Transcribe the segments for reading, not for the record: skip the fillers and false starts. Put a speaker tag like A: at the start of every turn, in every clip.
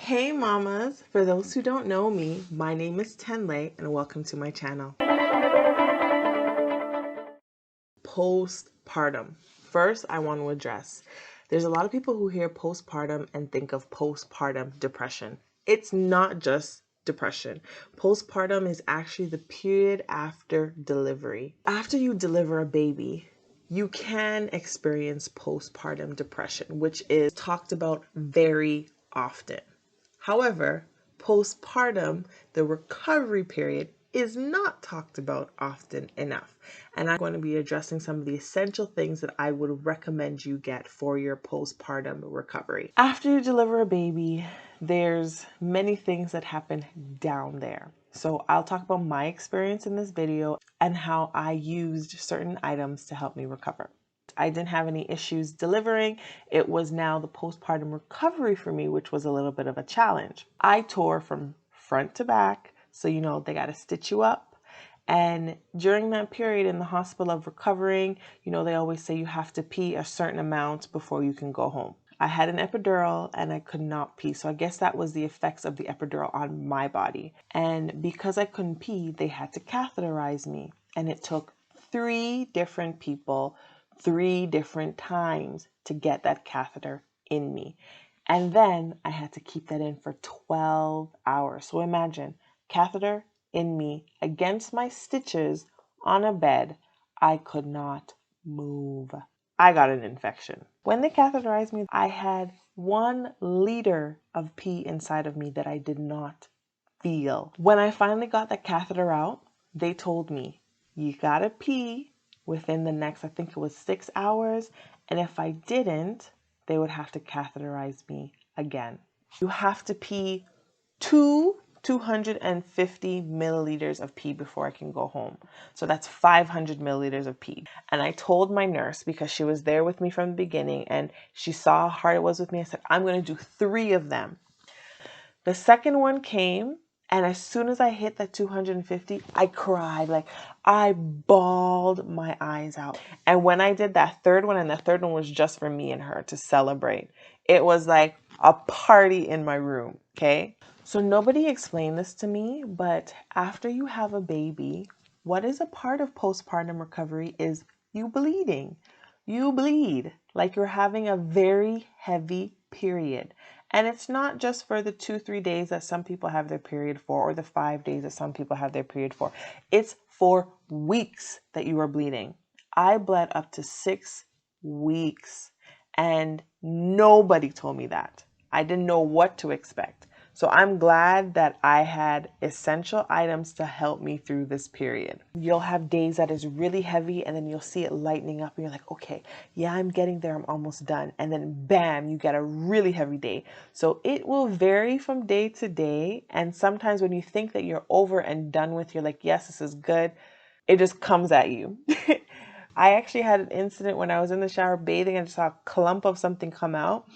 A: Hey mamas, for those who don't know me, my name is Tenn-Lai and welcome to my channel. Postpartum. First, I want to address, there's a lot of people who hear postpartum and think of postpartum depression. It's not just depression. Postpartum is actually the period after delivery. After you deliver a baby, you can experience postpartum depression, which is talked about very often. However, postpartum, the recovery period, is not talked about often enough. And I'm going to be addressing some of the essential things that I would recommend you get for your postpartum recovery. After you deliver a baby, there's many things that happen down there. So I'll talk about my experience in this video and how I used certain items to help me recover. I didn't have any issues delivering. It was now the postpartum recovery for me, which was a little bit of a challenge. I tore from front to back. So, they got to stitch you up. And during that period in the hospital of recovering, they always say you have to pee a certain amount before you can go home. I had an epidural and I could not pee. So I guess that was the effects of the epidural on my body. And because I couldn't pee, they had to catheterize me. And it took 3 different people 3 different times to get that catheter in me. And then I had to keep that in for 12 hours. So imagine, catheter in me against my stitches on a bed. I could not move. I got an infection. When they catheterized me, I had 1 liter of pee inside of me that I did not feel. When I finally got that catheter out, they told me, you gotta pee within the next, I think it was 6 hours. And if I didn't, they would have to catheterize me again. You have to pee 250 milliliters of pee before I can go home. So that's 500 milliliters of pee. And I told my nurse, because she was there with me from the beginning and she saw how hard it was with me, I said, I'm going to do 3 of them. The second one came, and as soon as I hit that 250, I cried. Like, I bawled my eyes out. And when I did that third one, and the third one was just for me and her to celebrate, it was like a party in my room, okay? So nobody explained this to me, but after you have a baby, what is a part of postpartum recovery is you bleeding. You bleed like you're having a very heavy period. And it's not just for the 2-3 days that some people have their period for, or the 5 days that some people have their period for. It's for weeks that you are bleeding. I bled up to 6 weeks and nobody told me that. I didn't know what to expect. So I'm glad that I had essential items to help me through this period. You'll have days that is really heavy and then you'll see it lightening up and you're like, okay, yeah, I'm getting there. I'm almost done. And then bam, you get a really heavy day. So it will vary from day to day. And sometimes when you think that you're over and done with, you're like, yes, this is good. It just comes at you. I actually had an incident when I was in the shower bathing and I saw a clump of something come out.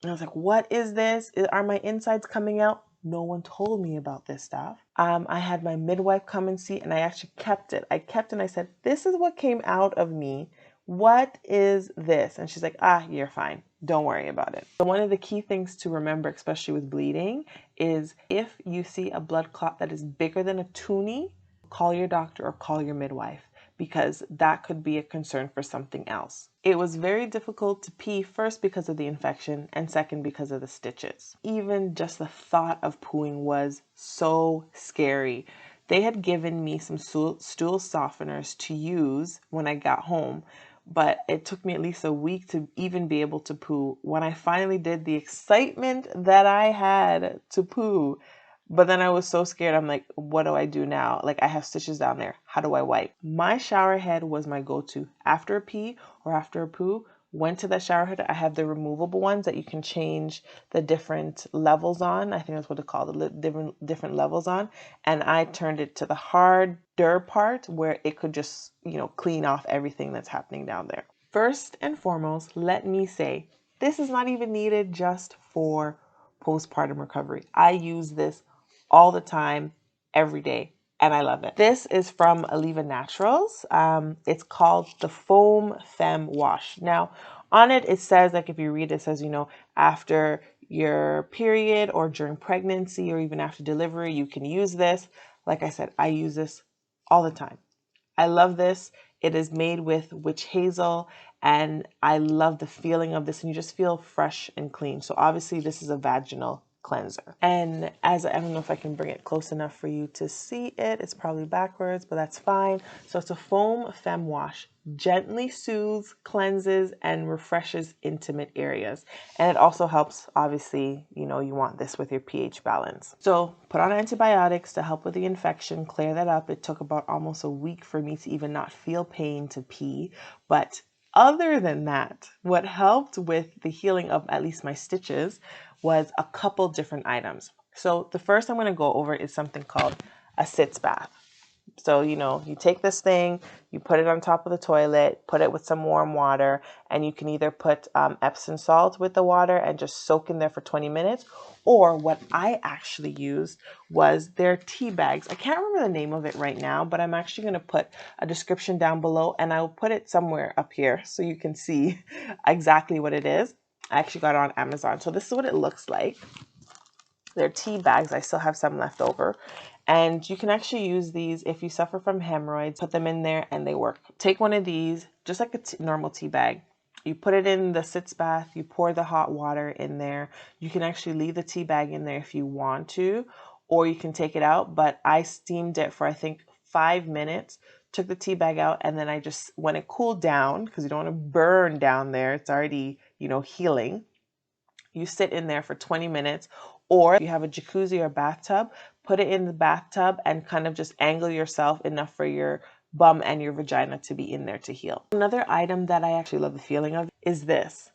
A: And I was like, what is this? Are my insides coming out? No one told me about this stuff. I had my midwife come and see, and I actually kept it. And I said, this is what came out of me. What is this? And she's like, you're fine. Don't worry about it. So one of the key things to remember, especially with bleeding, is if you see a blood clot that is bigger than a toonie, call your doctor or call your midwife, because that could be a concern for something else. It was very difficult to pee, first because of the infection and second because of the stitches. Even just the thought of pooing was so scary. They had given me some stool softeners to use when I got home, but it took me at least a week to even be able to poo. When I finally did, the excitement that I had to poo, but then I was so scared. I'm like, what do I do now? Like, I have stitches down there. How do I wipe? My shower head was my go-to. After a pee or after a poo, went to that shower head. I have the removable ones that you can change the different levels on. I think that's what they call the different levels on. And I turned it to the harder part where it could just, clean off everything that's happening down there. First and foremost, let me say, this is not even needed just for postpartum recovery. I use this all the time, every day, and I love it. This is from Aleva Naturals. It's called the Foam Femme Wash. Now, on it, it says, like, if you read it, it says, after your period or during pregnancy or even after delivery, you can use this. Like I said, I use this all the time. I love this. It is made with witch hazel, and I love the feeling of this, and you just feel fresh and clean. So obviously this is a vaginal cleanser. And I don't know if I can bring it close enough for you to see it. It's probably backwards, but that's fine. So it's a foam femme wash. Gently soothes, cleanses, and refreshes intimate areas. And it also helps, obviously, you want this with your pH balance. So put on antibiotics to help with the infection, clear that up. It took about almost a week for me to even not feel pain to pee. But other than that, what helped with the healing of at least my stitches was a couple different items. So the first I'm going to go over is something called a Sitz Bath. So, you take this thing, you put it on top of the toilet, put it with some warm water, and you can either put Epsom salt with the water and just soak in there for 20 minutes. Or what I actually used was their tea bags. I can't remember the name of it right now, but I'm actually going to put a description down below, and I'll put it somewhere up here so you can see exactly what it is. I actually got it on Amazon. So this is what it looks like. They're tea bags. I still have some left over. And you can actually use these if you suffer from hemorrhoids. Put them in there and they work. Take one of these, just like a normal tea bag. You put it in the Sitz Bath. You pour the hot water in there. You can actually leave the tea bag in there if you want to, or you can take it out. But I steamed it for, I think, 5 minutes. Took the tea bag out, and then when it cooled down, because you don't want to burn down there, it's already, healing. You sit in there for 20 minutes, or if you have a jacuzzi or bathtub, put it in the bathtub and kind of just angle yourself enough for your bum and your vagina to be in there to heal. Another item that I actually love the feeling of is this.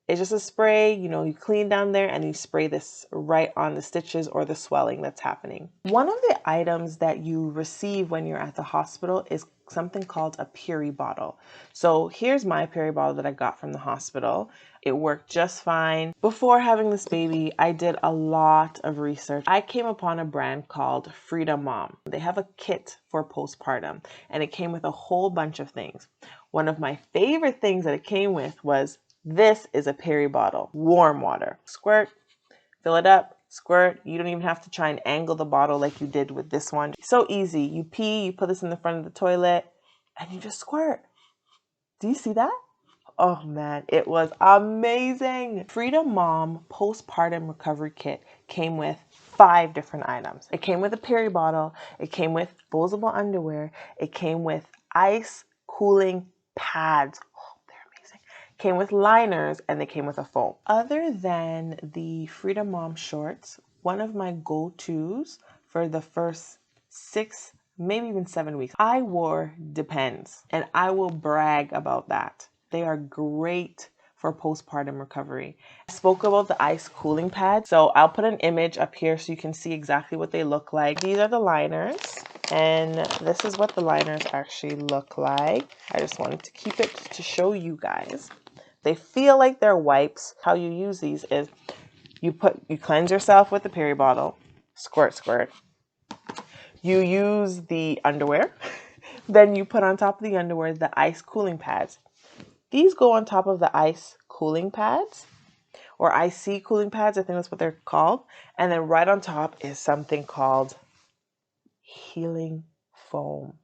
A: It's just a spray, you clean down there and you spray this right on the stitches or the swelling that's happening. One of the items that you receive when you're at the hospital is something called a peri bottle. So here's my peri bottle that I got from the hospital. It worked just fine. Before having this baby, I did a lot of research. I came upon a brand called Fridamom. They have a kit for postpartum, and it came with a whole bunch of things. One of my favorite things that it came with was this is a peri bottle, warm water. Squirt, fill it up, squirt. You don't even have to try and angle the bottle like you did with this one. So easy. You pee, you put this in the front of the toilet, and you just squirt. Do you see that? Oh man, it was amazing. Fridamom postpartum recovery kit came with 5 different items. It came with a peri bottle. It came with disposable underwear. It came with ice cooling pads. Came with liners, and they came with a foam. Other than the Fridamom shorts, one of my go-tos for the first 6, maybe even 7 weeks, I wore Depends, and I will brag about that. They are great for postpartum recovery. I spoke about the ice cooling pads, so I'll put an image up here so you can see exactly what they look like. These are the liners, and this is what the liners actually look like. I just wanted to keep it to show you guys. They feel like they're wipes. How you use these is you cleanse yourself with the peri bottle, squirt, squirt. You use the underwear, then you put on top of the underwear the ice cooling pads. These go on top of the ice cooling pads, or IC cooling pads, I think that's what they're called. And then right on top is something called healing foam.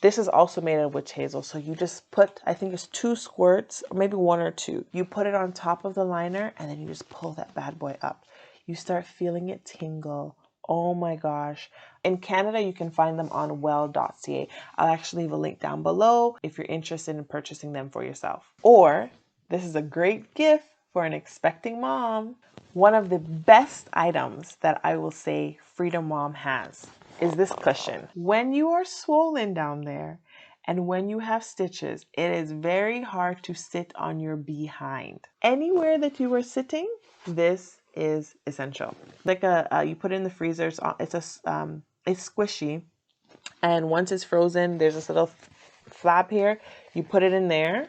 A: This is also made of witch hazel. So you just put, I think it's 2 squirts, or maybe 1 or 2. You put it on top of the liner, and then you just pull that bad boy up. You start feeling it tingle. Oh my gosh. In Canada, you can find them on well.ca. I'll actually leave a link down below if you're interested in purchasing them for yourself. Or this is a great gift for an expecting mom. One of the best items that I will say Fridamom has is this cushion. When you are swollen down there and when you have stitches, it is very hard to sit on your behind. Anywhere that you are sitting, this is essential. Like you put it in the freezer. It's squishy, and once it's frozen, there's this little flap here. You put it in there,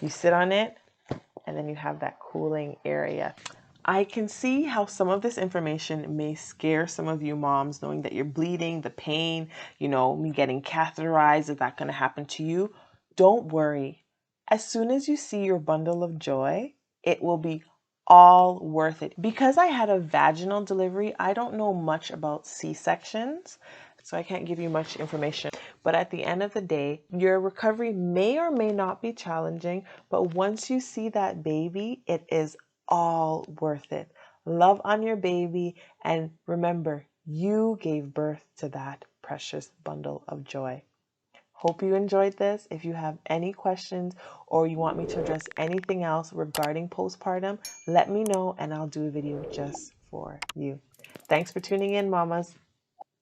A: you sit on it, and then you have that cooling area. I can see how some of this information may scare some of you moms, knowing that you're bleeding, the pain, me getting catheterized. Is that going to happen to you? Don't worry. As soon as you see your bundle of joy, it will be all worth it. Because I had a vaginal delivery, I don't know much about C-sections, so I can't give you much information. But at the end of the day, your recovery may or may not be challenging, but once you see that baby, it is all worth it. Love on your baby, and remember, you gave birth to that precious bundle of joy. Hope you enjoyed this. If you have any questions or you want me to address anything else regarding postpartum, let me know and I'll do a video just for you. Thanks for tuning in, mamas.